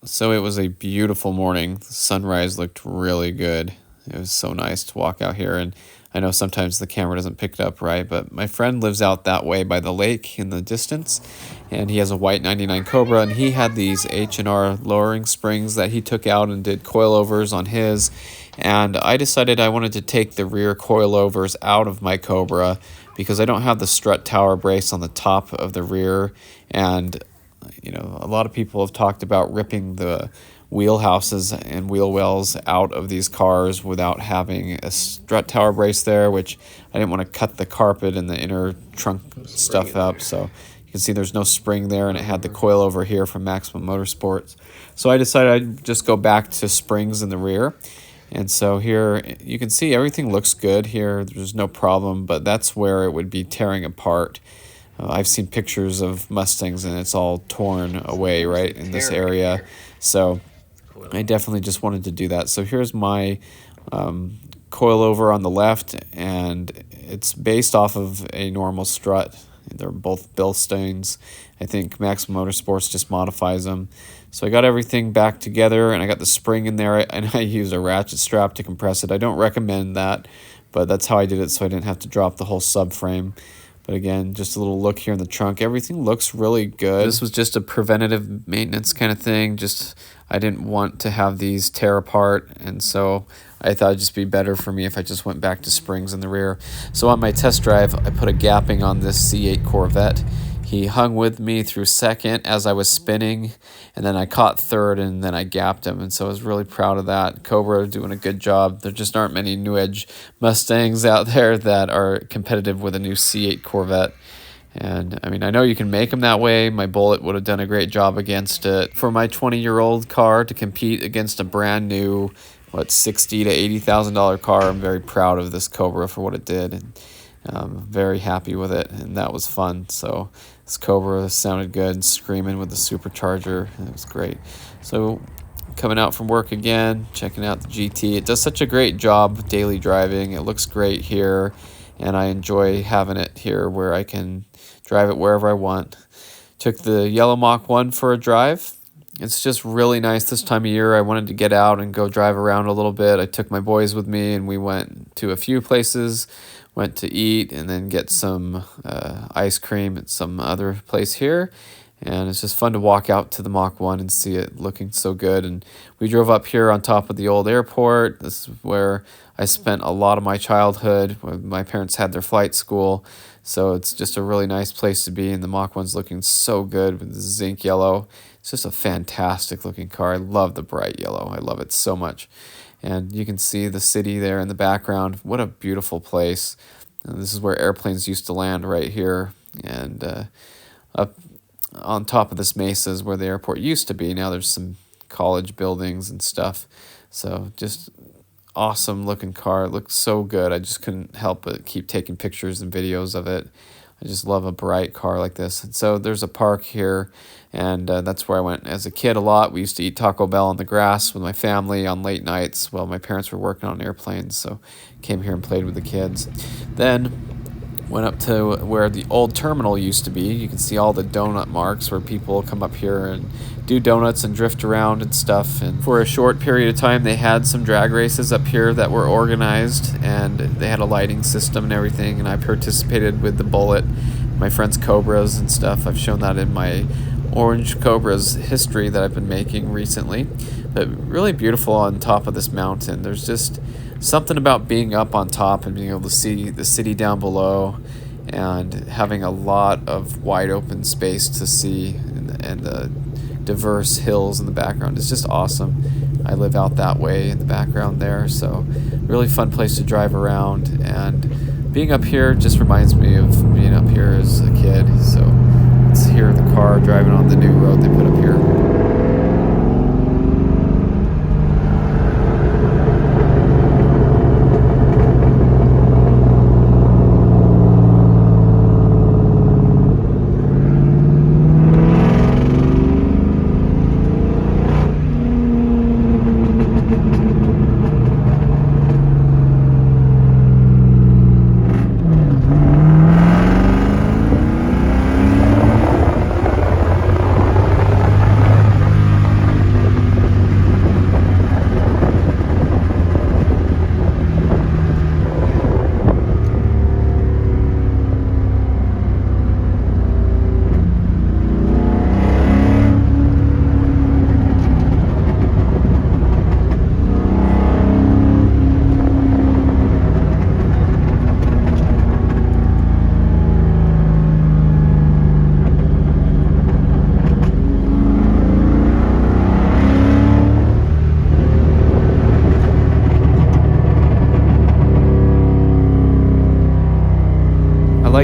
So it was a beautiful morning. The sunrise looked really good. It was so nice to walk out here, and I know sometimes the camera doesn't pick it up right, but my friend lives out that way by the lake in the distance, and he has a white 99 Cobra, and he had these H&R lowering springs that he took out and did coilovers on his, and I decided I wanted to take the rear coilovers out of my Cobra because I don't have the strut tower brace on the top of the rear, and a lot of people have talked about ripping the wheelhouses and wheel wells out of these cars without having a strut tower brace there, which I didn't want to cut the carpet and the inner trunk stuff up. So you can see there's no spring there, and it had the coilover here from Maximum Motorsports. So I decided I'd just go back to springs in the rear. And so here you can see everything looks good here. There's no problem, but that's where it would be tearing apart. I've seen pictures of Mustangs and it's all torn away right in this area. So I definitely just wanted to do that. So here's my coilover on the left, and it's based off of a normal strut. They're both Bilsteins. I think Maximum Motorsports just modifies them. So I got everything back together, and I got the spring in there, and I used a ratchet strap to compress it. I don't recommend that, but that's how I did it so I didn't have to drop the whole subframe. But again, just a little look here in the trunk. Everything looks really good. This was just a preventative maintenance kind of thing. Just I didn't want to have these tear apart, and so I thought it'd just be better for me if I just went back to springs in the rear. So on my test drive, I put a gapping on this C8 Corvette. He hung with me through second as I was spinning, and then I caught third, and then I gapped him, and so I was really proud of that. Cobra doing a good job. There just aren't many New Edge Mustangs out there that are competitive with a new C8 Corvette. And I mean, I know you can make them that way. My Bullet would have done a great job against it. For my 20-year-old car to compete against a brand new, $60,000 to $80,000 car, I'm very proud of this Cobra for what it did. And very happy with it, and that was fun. So this Cobra sounded good, screaming with the supercharger. It was great. So coming out from work again, checking out the GT. It does such a great job daily driving. It looks great here, and I enjoy having it here where I can drive it wherever I want. Took the yellow Mach 1 for a drive. It's just really nice this time of year. I wanted to get out and go drive around a little bit. I took my boys with me, and we went to a few places. Went to eat and then get some ice cream at some other place here. And it's just fun to walk out to the Mach 1 and see it looking so good. And we drove up here on top of the old airport. This is where I spent a lot of my childhood when my parents had their flight school. So it's just a really nice place to be. And the Mach 1's looking so good with the zinc yellow. It's just a fantastic looking car. I love the bright yellow. I love it so much. And you can see the city there in the background. What a beautiful place. And this is where airplanes used to land right here. And up on top of this mesa is where the airport used to be. Now there's some college buildings and stuff. So just awesome looking car. It looks so good. I just couldn't help but keep taking pictures and videos of it. I just love a bright car like this. And so there's a park here, and that's where I went as a kid a lot. We used to eat Taco Bell on the grass with my family on late nights while my parents were working on airplanes, so came here and played with the kids. Then went up to where the old terminal used to be. You can see all the donut marks where people come up here and do donuts and drift around and stuff. And for a short period of time, they had some drag races up here that were organized, and they had a lighting system and everything, and I participated with the Bullet, my friend's Cobras and stuff. I've shown that in my Orange Cobras history that I've been making recently. But really beautiful on top of this mountain. There's just something about being up on top and being able to see the city down below and having a lot of wide open space to see, and the diverse hills in the background is just awesome. I live out that way in the background there, so really fun place to drive around, and being up here just reminds me of being up here as a kid. So let's hear the car driving on the new road they put up here.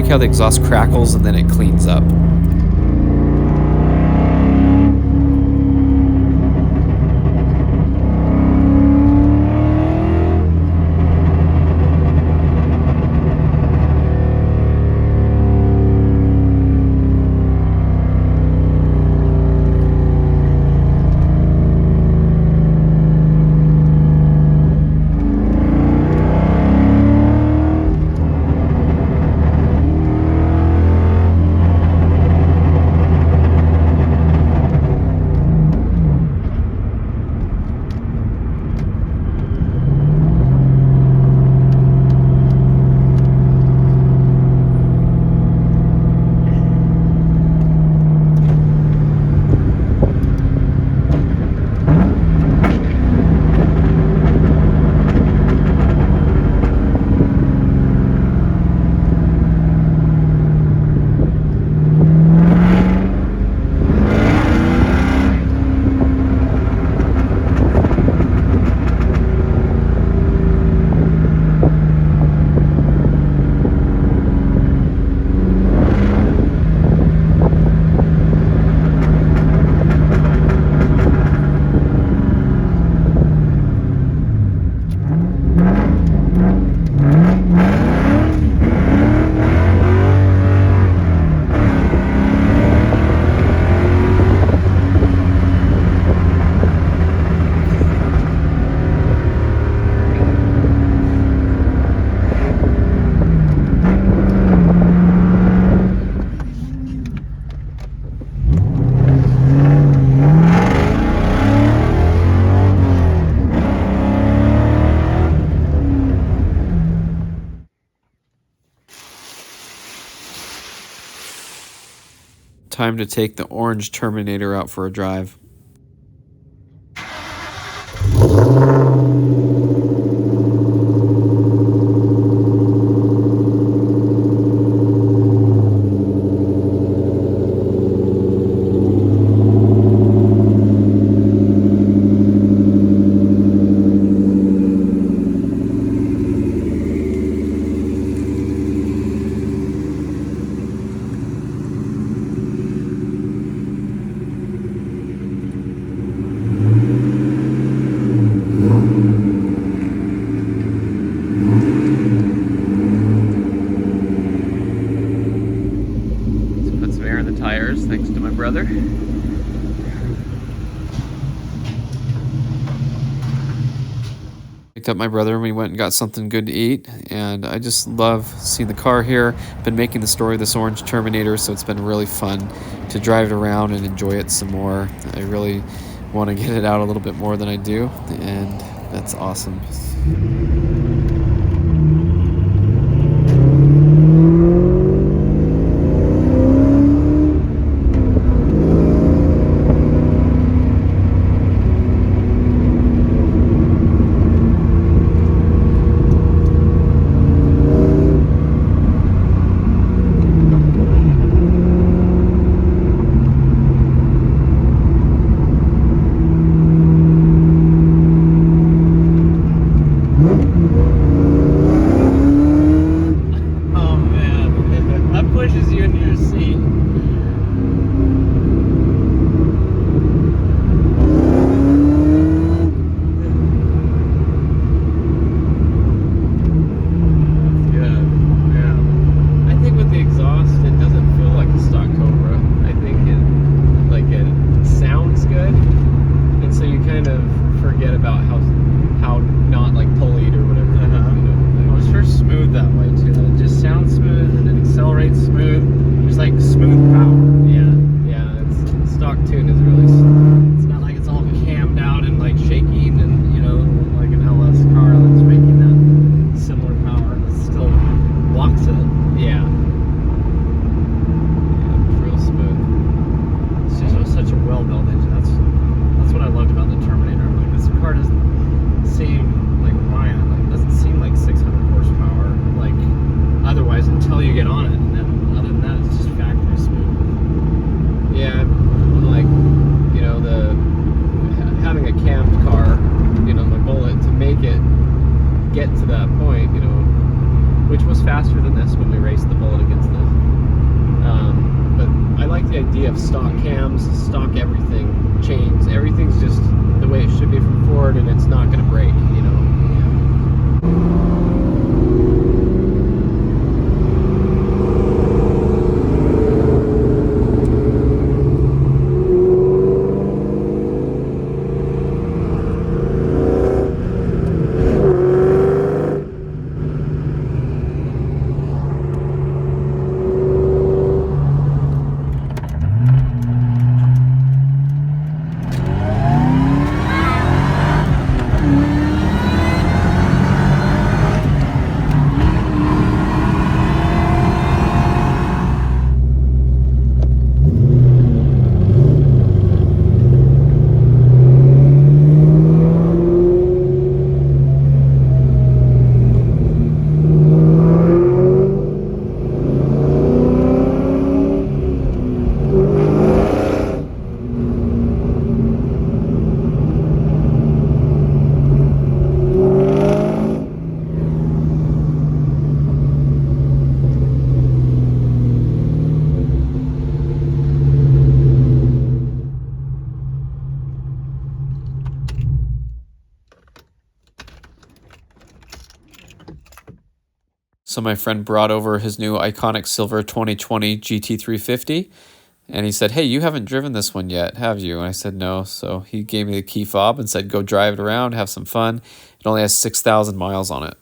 like how the exhaust crackles and then it cleans up. Time to take the orange Terminator out for a drive. Put some air in the tires, thanks to my brother. Picked up my brother and we went and got something good to eat, and I just love seeing the car here. Been making the story of this orange Terminator, so it's been really fun to drive it around and enjoy it some more. I really want to get it out a little bit more than I do, and that's awesome. which was faster than this when we raced the Bullet against this. But I like the idea of stock cams, stock everything, chains, everything's just the way it should be from Ford, and it's not going to break, you know. So my friend brought over his new iconic silver 2020 GT350, and he said, "Hey, you haven't driven this one yet, have you?" And I said, "No." So he gave me the key fob and said, "Go drive it around, have some fun." It only has 6,000 miles on it.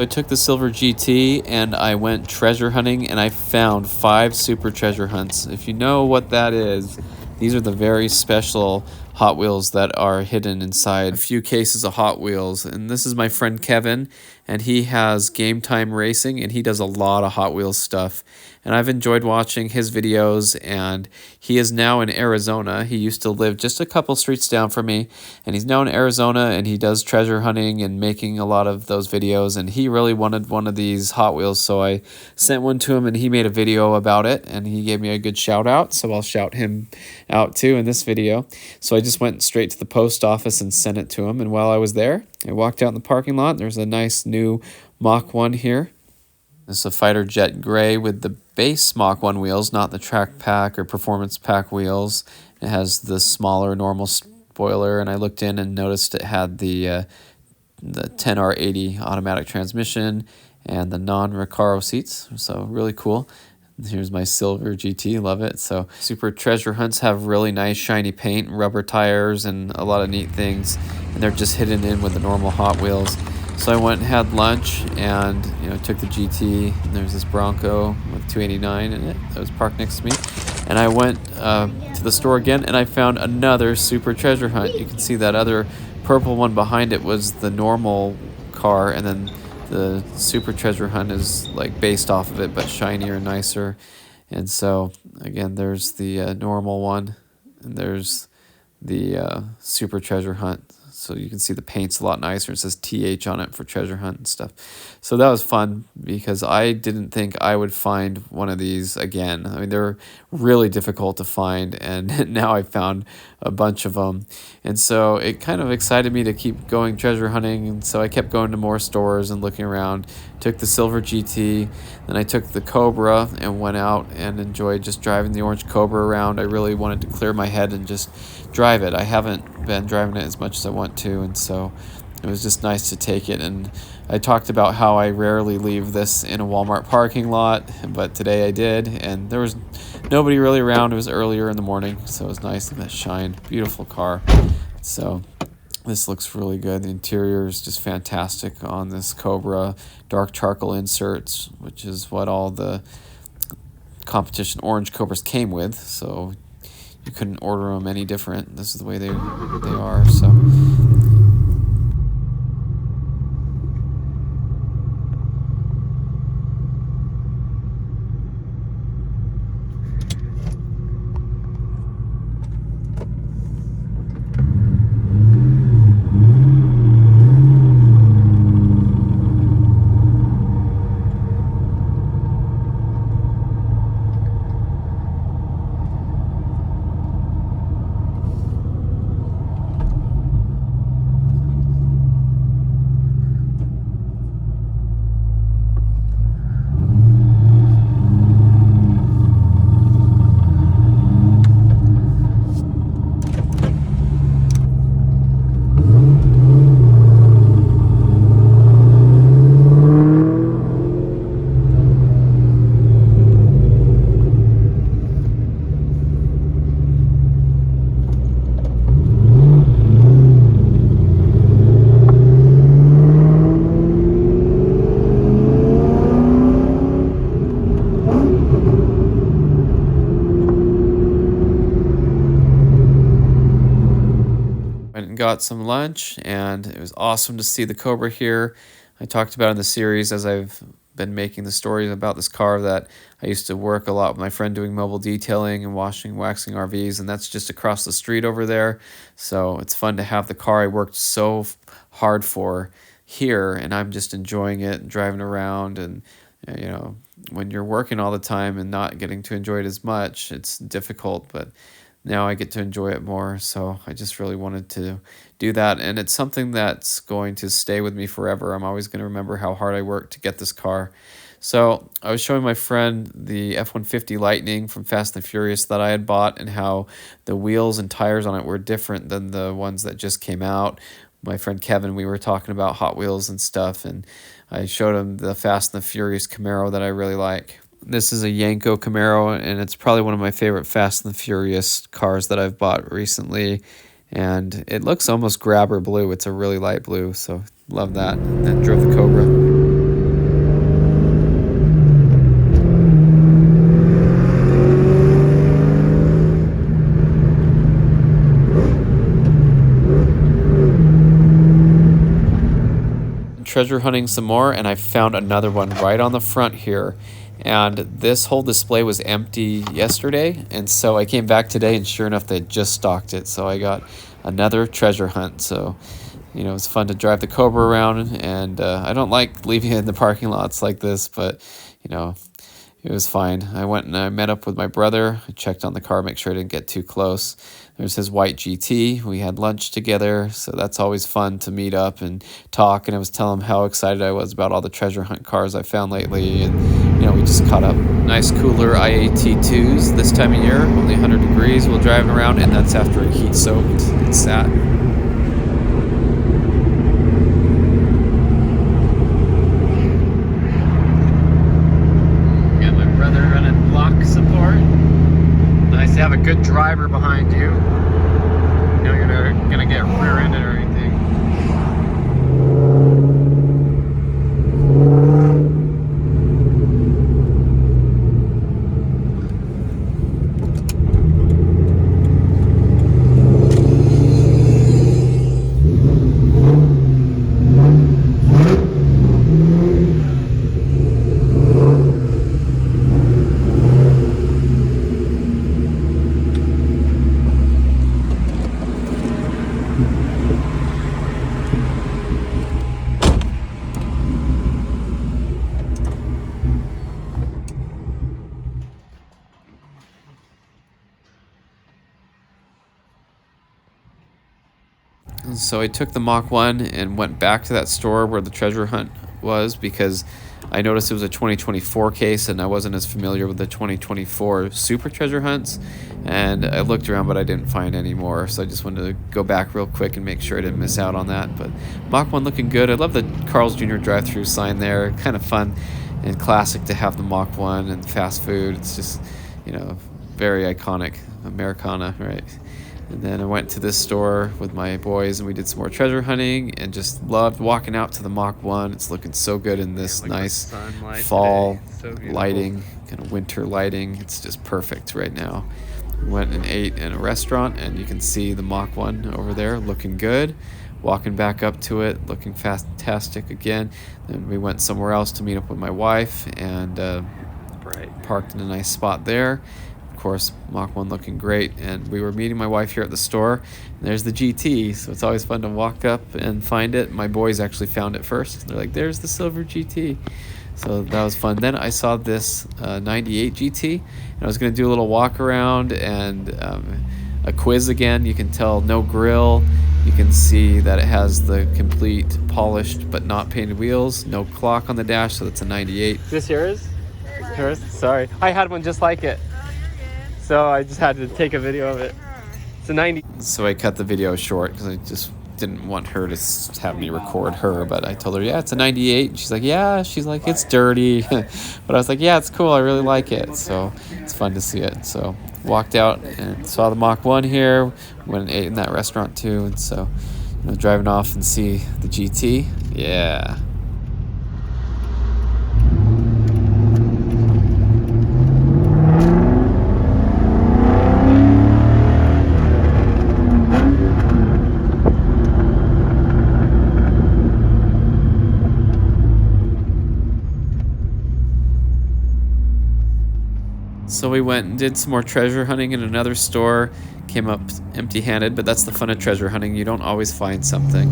I took the silver GT and I went treasure hunting, and I found 5 super treasure hunts. If you know what that is, these are the very special Hot Wheels that are hidden inside a few cases of Hot Wheels. And this is my friend Kevin, and he has Game Time Racing, and he does a lot of Hot Wheels stuff. And I've enjoyed watching his videos, and he is now in Arizona. He used to live just a couple streets down from me, and he's now in Arizona, and he does treasure hunting and making a lot of those videos, and he really wanted one of these Hot Wheels, so I sent one to him, and he made a video about it, and he gave me a good shout out, so I'll shout him out too in this video. So I just went straight to the post office and sent it to him, and while I was there, I walked out in the parking lot. There's a nice new Mach 1 here. This is a fighter jet gray with the base Mach 1 wheels, not the track pack or performance pack wheels. It has the smaller normal spoiler, and I looked in and noticed it had the 10R80 automatic transmission and the non-Recaro seats, so really cool. Here's my silver GT, love it. So super treasure hunts have really nice shiny paint, rubber tires, and a lot of neat things, and they're just hidden in with the normal Hot Wheels. So I went and had lunch, and took the GT. And there's this Bronco with 289 in it that was parked next to me. And I went to the store again, and I found another super treasure hunt. You can see that other purple one behind it was the normal car, and then the super treasure hunt is like based off of it, but shinier and nicer. And so again, there's the normal one, and there's the super treasure hunt. So you can see the paint's a lot nicer. It says TH on it for treasure hunt and stuff. So that was fun because I didn't think I would find one of these again. I mean, they're really difficult to find, and now I found a bunch of them. And so it kind of excited me to keep going treasure hunting, and so I kept going to more stores and looking around. Took the silver GT, then I took the Cobra and went out and enjoyed just driving the orange Cobra around. I really wanted to clear my head and just drive it. I haven't been driving it as much as I want to, and so it was just nice to take it. And I talked about how I rarely leave this in a Walmart parking lot, but today I did, and there was nobody really around. It was earlier in the morning, so it was nice. Look at that shine. Beautiful car. So this looks really good. The interior is just fantastic on this Cobra. Dark charcoal inserts, which is what all the competition orange Cobras came with, so you couldn't order them any different. This is the way they are. So got some lunch, and it was awesome to see the Cobra here. I talked about in the series as I've been making the stories about this car that I used to work a lot with my friend doing mobile detailing and waxing RVs, and that's just across the street over there. So it's fun to have the car I worked so hard for here, and I'm just enjoying it and driving around. And when you're working all the time and not getting to enjoy it as much, it's difficult, but now I get to enjoy it more. So I just really wanted to do that, and it's something that's going to stay with me forever. I'm always going to remember how hard I worked to get this car. So I was showing my friend the F-150 Lightning from Fast and Furious that I had bought, and how the wheels and tires on it were different than the ones that just came out. My friend Kevin, we were talking about Hot Wheels and stuff, and I showed him the Fast and the Furious Camaro that I really like. This is a Yanko Camaro, and it's probably one of my favorite Fast and the Furious cars that I've bought recently. And it looks almost grabber blue. It's a really light blue, so love that. And then drove the Cobra. Treasure hunting some more, and I found another one right on the front here. And this whole display was empty yesterday, and so I came back today, and sure enough, they just stocked it. So I got another treasure hunt. So it's fun to drive the Cobra around, and I don't like leaving it in the parking lots like this, but it was fine. I went and I met up with my brother. I checked on the car, make sure I didn't get too close. There's his white GT. We had lunch together, so that's always fun to meet up and talk. And I was telling him how excited I was about all the treasure hunt cars I found lately. And, we just caught up. Nice cooler IAT2s this time of year, only 100 degrees while driving around, and that's after it heat soaked and sat. Have a good driver behind you. You're not gonna get rear-ended or anything. So I took the Mach 1 and went back to that store where the treasure hunt was, because I noticed it was a 2024 case and I wasn't as familiar with the 2024 super treasure hunts. And I looked around, but I didn't find any more. So I just wanted to go back real quick and make sure I didn't miss out on that. But Mach 1 looking good. I love the Carl's Jr. drive-through sign there. Kind of fun and classic to have the Mach 1 and fast food. It's just, very iconic. Americana, right? And then I went to this store with my boys and we did some more treasure hunting and just loved walking out to the Mach 1. It's looking so good in this nice fall lighting, kind of winter lighting. It's just perfect right now. We went and ate in a restaurant, and you can see the Mach 1 over there looking good. Walking back up to it, looking fantastic again. Then we went somewhere else to meet up with my wife and parked in a nice spot there. Of course, Mach 1 looking great, and we were meeting my wife here at the store. There's the GT, so it's always fun to walk up and find it. My boys actually found it first. They're like, there's the silver GT. So that was fun. Then I saw this 98 GT, and I was going to do a little walk around and a quiz again. You can tell no grill. You can see that it has the complete polished but not painted wheels. No clock on the dash, so that's a 98. Is this yours? Yours? Sorry. I had one just like it. So I just had to take a video of it. It's a 90. So I cut the video short because I just didn't want her to have me record her. But I told her, yeah, it's a 98. And she's like, yeah. She's like, it's dirty. But I was like, yeah, it's cool. I really like it. So it's fun to see it. So walked out and saw the Mach 1 here. Went and ate in that restaurant too. And so driving off and see the GT. Yeah. So we went and did some more treasure hunting in another store. Came up empty-handed, but that's the fun of treasure hunting. You don't always find something.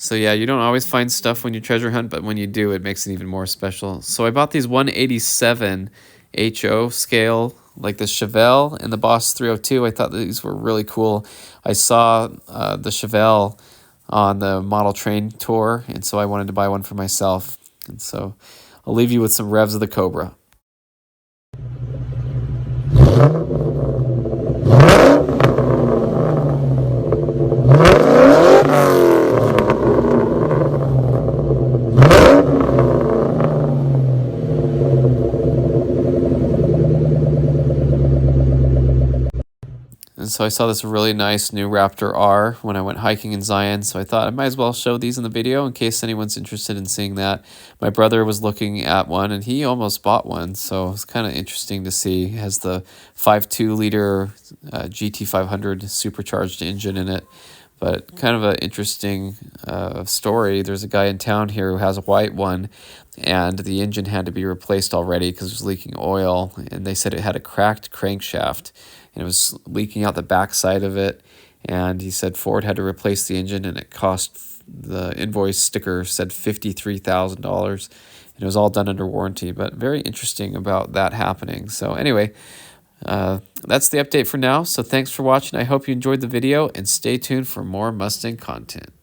So yeah, you don't always find stuff when you treasure hunt, but when you do, it makes it even more special. So I bought these 187 HO scale, like the Chevelle and the Boss 302. I thought these were really cool. I saw the Chevelle on the model train tour, and so I wanted to buy one for myself. And so I'll leave you with some revs of the Cobra. And so I saw this really nice new Raptor R when I went hiking in Zion, so I thought I might as well show these in the video in case anyone's interested in seeing that. My brother was looking at one, and he almost bought one, so it's kind of interesting to see. It has the 5.2 liter GT500 supercharged engine in it, but kind of an interesting story. There's a guy in town here who has a white one, and the engine had to be replaced already because it was leaking oil, and they said it had a cracked crankshaft, and it was leaking out the backside of it, and he said Ford had to replace the engine, and it cost, the invoice sticker said $53,000, and it was all done under warranty. But very interesting about that happening. So anyway, that's the update for now. So thanks for watching. I hope you enjoyed the video, and stay tuned for more Mustang content.